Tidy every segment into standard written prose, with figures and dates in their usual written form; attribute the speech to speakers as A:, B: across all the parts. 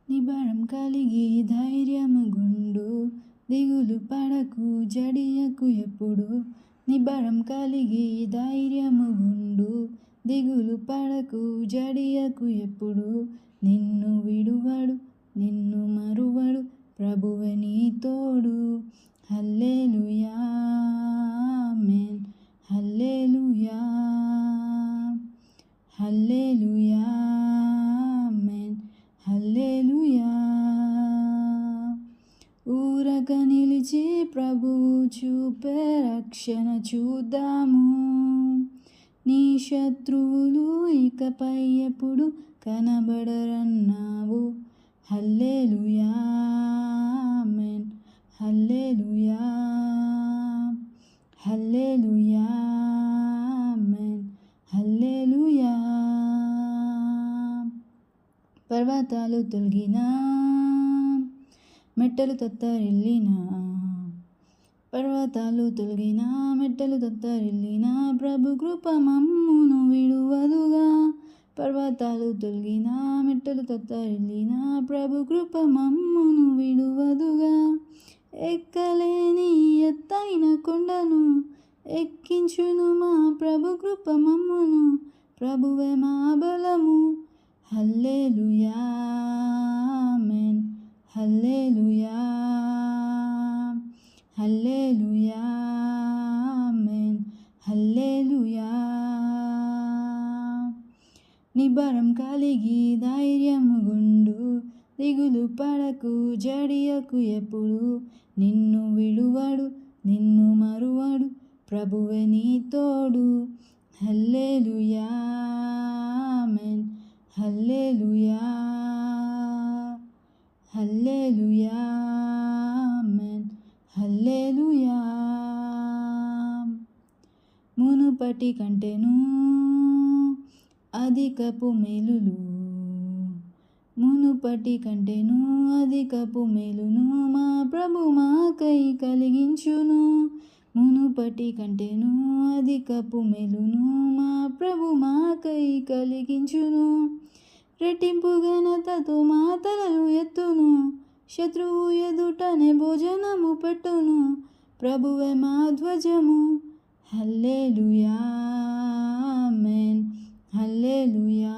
A: నిబరం కలిగి ధైర్యము గుండు, దిగులు పడకు జడియకు ఎప్పుడు. నిబరం కలిగి ధైర్యము గుండు, దిగులు పడకు జడియకు ఎప్పుడు. నిన్ను విడువడు నిన్ను మరువడు ప్రభువే నీ తోడు. హల్లెలూయా ఆమేన్, హల్లెలూయా హల్లెలూయా ఆమేన్, హల్లెలూయా. ఊరక నిలిచి ప్రభువు చూపే రక్షణ చూద్దాము. నీ శత్రువులు ఇకపై ఎప్పుడు కనబడరన్నావు. హల్లెలూయా ఆమేన్, హల్లెలూయా హల్లెలూయా ఆమేన్, హల్లెలూయా. పర్వతాలు తొలగినా మెట్టలు తత్తరిల్లినా, పర్వతాలు తొలగినా మెట్టలు తత్తరిల్లినా, ప్రభు కృప మమ్మును విడువదుగా. పర్వతాలు తొలగినా మెట్టలు తత్తరిల్లినా, ప్రభు కృప మమ్మును విడువదుగా. ఎక్కలేని ఎత్తైన కొండను ఎక్కించును మా ప్రభు కృప మమ్మును, ప్రభువే మా బలము. హల్లెలూయా ఆమేన్, హల్లెలూయా హల్లెలూయా ఆమేన్, హల్లెలూయా. నిబరం కలిగి ధైర్యము గుండు, దిగులు పడకు జడియకు ఎప్పుడు. నిన్ను విడువడు నిన్ను మరువడు ప్రభువే నీ తోడు. హల్లెలూయా ఆమేన్, హల్లెలూయా హల్లెలూయా ఆమేన్, హల్లెలూయా. మునుపటి కంటెను అధికపు మేలులు, మునుపటి కంటెను అధికపు మేలును మా ప్రభు మాకై కలిగించును. మునుపటి కంటెను అధికపు మేలును మా ప్రభు మాకై కలిగించును. రెట్టింపు ఘనతతో మా తలలు ఎత్తును, శత్రువు ఎదుటనే భోజనము పెట్టును, ప్రభువే మా ధ్వజము. హల్లెలూయా ఆమేన్, హల్లెలూయా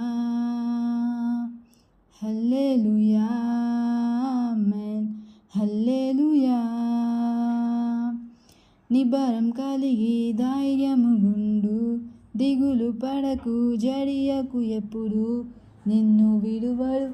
A: హల్లెలూయా ఆమేన్, హల్లెలూయా. నిబరం కలిగి ధైర్యము గుండు, దిగులు పడకు జడియకు ఎప్పుడు. నిన్ను విడువడు